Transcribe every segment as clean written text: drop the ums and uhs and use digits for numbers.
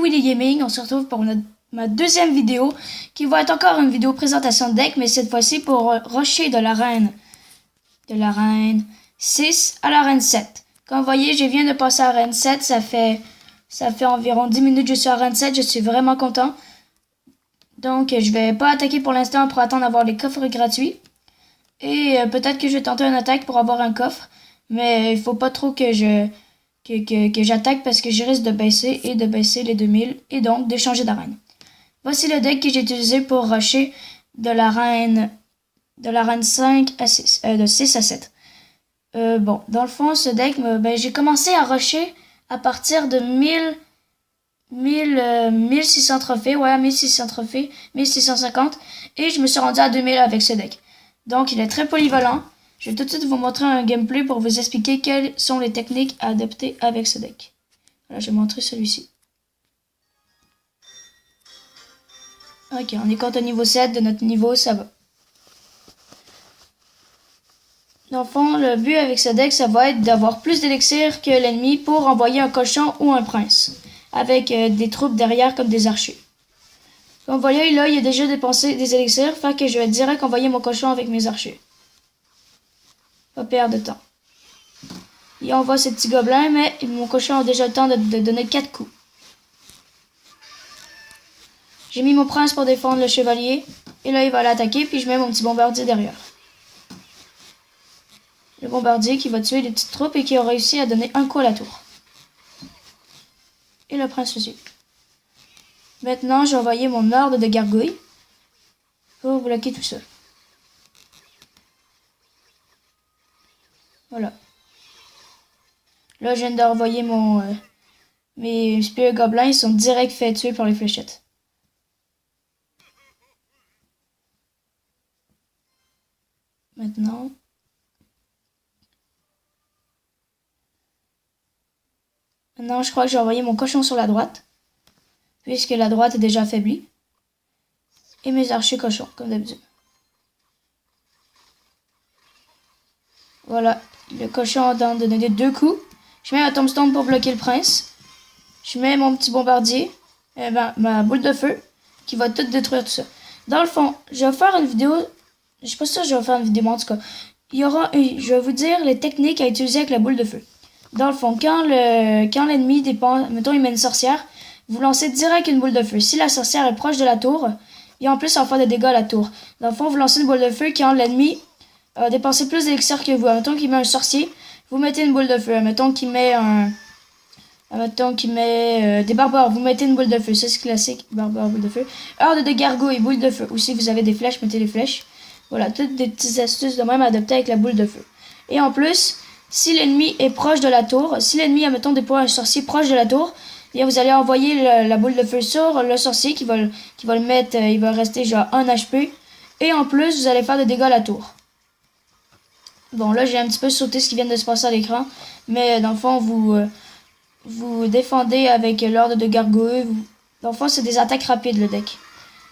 Willy Gaming, on se retrouve pour ma deuxième vidéo, qui va être encore une vidéo présentation de deck, mais cette fois-ci pour rusher de l'arène 6 à l'arène 7. Comme vous voyez, je viens de passer à l'arène 7, ça fait environ 10 minutes que je suis à l'arène 7, je suis vraiment content. Donc je vais pas attaquer pour l'instant pour attendre d'avoir les coffres gratuits. Et peut-être que je vais tenter une attaque pour avoir un coffre, mais il faut pas trop que j'attaque parce que je risque de baisser les 2000 et donc de changer d'arène. Voici le deck que j'ai utilisé pour rusher de l'arène 5 à 6, de 6 à 7. Bon, dans le fond, ce deck, j'ai commencé à rusher à partir de 1600 trophées, ouais, 1600 trophées, 1650, et je me suis rendu à 2000 avec ce deck. Donc, il est très polyvalent. Je vais tout de suite vous montrer un gameplay pour vous expliquer quelles sont les techniques à adopter avec ce deck. Voilà, je vais montrer celui-ci. Ok, on est contre niveau 7 de notre niveau, ça va. Dans le fond, le but avec ce deck, ça va être d'avoir plus d'élixir que l'ennemi pour envoyer un cochon ou un prince, avec des troupes derrière comme des archers. Comme vous voyez, là, il a déjà dépensé des élixirs, fait que je vais direct envoyer mon cochon avec mes archers. Pas perdre de temps. Il envoie ce petit gobelin, mais mon cochon a déjà le temps de donner 4 coups. J'ai mis mon prince pour défendre le chevalier, et là, il va l'attaquer, puis je mets mon petit bombardier derrière. Le bombardier qui va tuer les petites troupes et qui a réussi à donner un coup à la tour. Et le prince aussi. Maintenant, j'ai envoyé mon ordre de gargouilles pour bloquer tout ça. Voilà. Là, je viens d'envoyer mes spear gobelins, ils sont direct fait tuer par les fléchettes. Maintenant, je crois que j'ai envoyé mon cochon sur la droite, puisque la droite est déjà affaiblie. Et mes archers cochons, comme d'habitude. Voilà, le cochon a de donner 2 coups. Je mets ma tombstone pour bloquer le prince. Je mets mon petit bombardier, ma boule de feu, qui va tout détruire tout ça. Dans le fond, je vais faire une vidéo. Je suis pas sûre que je vais faire une vidéo, mais en tout cas, je vais vous dire les techniques à utiliser avec la boule de feu. Dans le fond, quand l'ennemi dépend, mettons il met une sorcière, vous lancez direct une boule de feu. Si la sorcière est proche de la tour, et en plus ça va faire des dégâts à la tour. Dans le fond, vous lancez une boule de feu quand l'ennemi a dépensé plus d'élixir que vous. Mettons qu'il met un sorcier, vous mettez une boule de feu. Mettons qu'il met des barbares, vous mettez une boule de feu. Ça c'est classique, barbare, boule de feu. Horde de gargouilles, boule de feu. Ou si vous avez des flèches, mettez les flèches. Voilà, toutes des petites astuces de même adaptées avec la boule de feu. Et en plus, si l'ennemi est proche de la tour, si l'ennemi a, mettons, déployé un sorcier proche de la tour, bien vous allez envoyer la boule de feu sur le sorcier qui va le mettre, il va rester genre 1 HP. Et en plus, vous allez faire des dégâts à la tour. Bon, là, j'ai un petit peu sauté ce qui vient de se passer à l'écran. Mais dans le fond, vous défendez avec l'ordre de gargouille. Dans le fond, c'est des attaques rapides, le deck.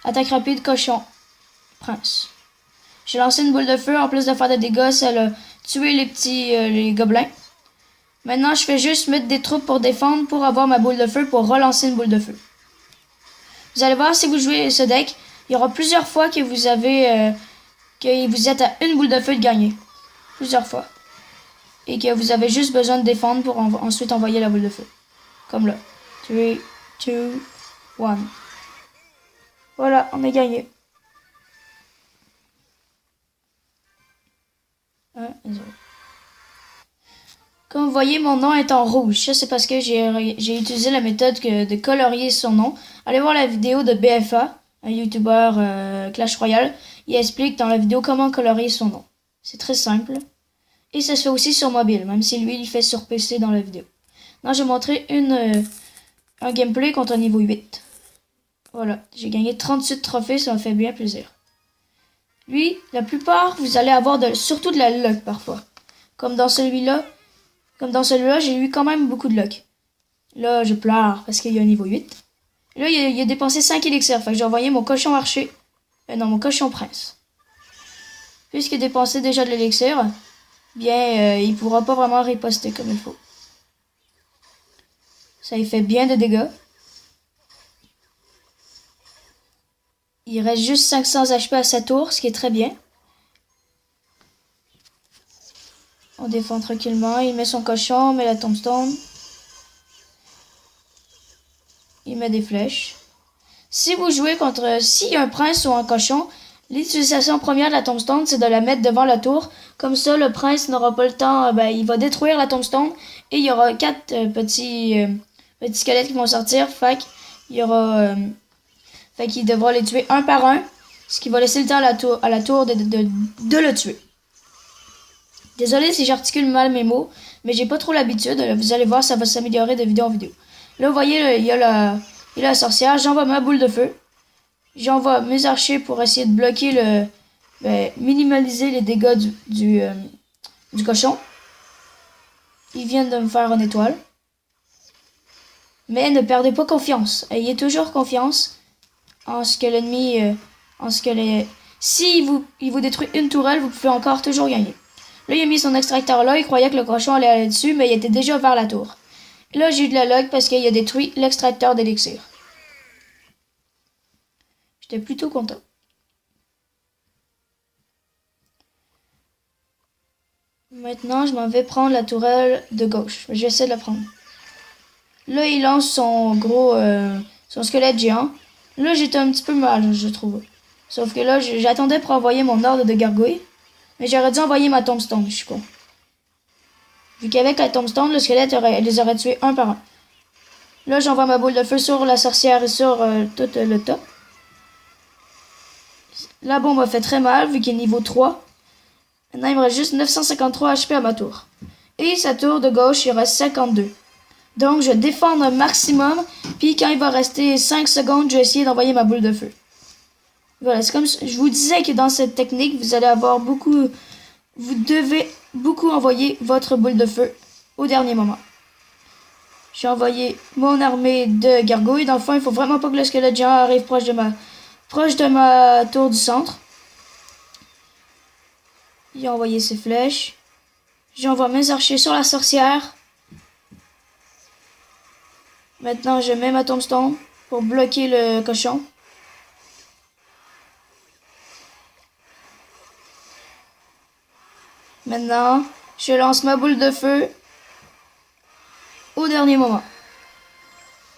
Attaque rapide, cochon, prince. J'ai lancé une boule de feu, en plus de faire des dégâts, ça a tué les gobelins. Maintenant, je fais juste mettre des troupes pour défendre, pour avoir ma boule de feu, pour relancer une boule de feu. Vous allez voir, si vous jouez ce deck, il y aura plusieurs fois que vous êtes à une boule de feu de gagner. Plusieurs fois. Et que vous avez juste besoin de défendre pour ensuite envoyer la boule de feu. Comme là. 3, 2, 1. Voilà, on est gagné. 1 et 0. Comme vous voyez, mon nom est en rouge. Ça, c'est parce que j'ai utilisé la méthode de colorier son nom. Allez voir la vidéo de BFA, un YouTuber Clash Royale. Il explique dans la vidéo comment colorier son nom. C'est très simple. Et ça se fait aussi sur mobile, même si lui, il fait sur PC dans la vidéo. Non, je vais montrer un gameplay contre un niveau 8. Voilà, j'ai gagné 38 trophées, ça m'a fait bien plaisir. Lui, la plupart, vous allez avoir surtout de la luck parfois. Comme dans celui-là, j'ai eu quand même beaucoup de luck. Là, je pleure parce qu'il y a un niveau 8. Là, il a dépensé 5 élixirs, fait que j'ai envoyé mon cochon archer. Non, mon cochon prince. Puisqu'il a dépensé déjà de l'élixir, bien, il pourra pas vraiment riposter comme il faut. Ça, il fait bien de dégâts. Il reste juste 500 HP à sa tour, ce qui est très bien. On défend tranquillement. Il met son cochon, met la tombstone. Il met des flèches. Si vous jouez contre... s'il y a un prince ou un cochon, l'utilisation première de la tombstone, c'est de la mettre devant la tour. Comme ça, le prince n'aura pas le temps... il va détruire la tombstone. Et il y aura 4 petits squelettes qui vont sortir. Fait qu'il devra les tuer un par un. Ce qui va laisser le temps à la tour de le tuer. Désolé si j'articule mal mes mots, mais j'ai pas trop l'habitude. Vous allez voir, ça va s'améliorer de vidéo en vidéo. Là, vous voyez, il y a la sorcière. J'envoie ma boule de feu. J'envoie mes archers pour essayer de bloquer minimaliser les dégâts du cochon. Ils viennent de me faire une étoile. Mais ne perdez pas confiance. Ayez toujours confiance en ce que l'ennemi... Si il vous détruit une tourelle, vous pouvez encore toujours gagner. Là, il a mis son extracteur là. Il croyait que le cochon allait aller dessus, mais il était déjà vers la tour. Là, j'ai eu de la luck parce qu'il a détruit l'extracteur d'élixir. J'étais plutôt content. Maintenant, je m'en vais prendre la tourelle de gauche. Je vais essayer de la prendre. Là, il lance son son squelette géant. Là, j'étais un petit peu mal, je trouve. Sauf que là, j'attendais pour envoyer mon ordre de gargouille. Mais j'aurais dû envoyer ma tombstone, je suis con. Vu qu'avec la tombstone, le squelette les aurait tués un par un. Là, j'envoie ma boule de feu sur la sorcière et sur tout le top. La bombe m'a fait très mal, vu qu'il est niveau 3. Maintenant, il me reste juste 953 HP à ma tour. Et sa tour de gauche, il reste 52. Donc, je vais défendre un maximum. Puis, quand il va rester 5 secondes, je vais essayer d'envoyer ma boule de feu. Voilà, c'est comme je vous disais que dans cette technique, vous allez avoir beaucoup... Vous devez beaucoup envoyer votre boule de feu au dernier moment. J'ai envoyé mon armée de gargouilles. Dans le fond, il faut vraiment pas que le squelette géant arrive proche de ma tour du centre. J'ai envoyé ses flèches. J'envoie mes archers sur la sorcière. Maintenant, je mets ma tombstone pour bloquer le cochon. Maintenant, je lance ma boule de feu au dernier moment.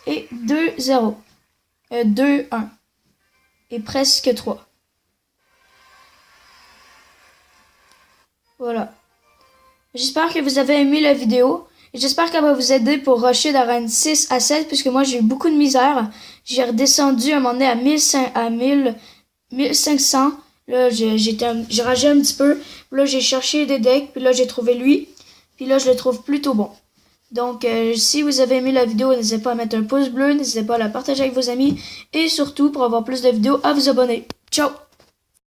Et 2-0. 2-1. Et presque 3. Voilà. J'espère que vous avez aimé la vidéo. Et j'espère qu'elle va vous aider pour rusher d'arène 6 à 7. Puisque moi, j'ai eu beaucoup de misère. J'ai redescendu à un moment donné à 1500. Là, j'ai ragé un petit peu. Là, j'ai cherché des decks. Puis là, j'ai trouvé lui. Puis là, je le trouve plutôt bon. Donc, si vous avez aimé la vidéo, n'hésitez pas à mettre un pouce bleu. N'hésitez pas à la partager avec vos amis. Et surtout, pour avoir plus de vidéos, à vous abonner. Ciao!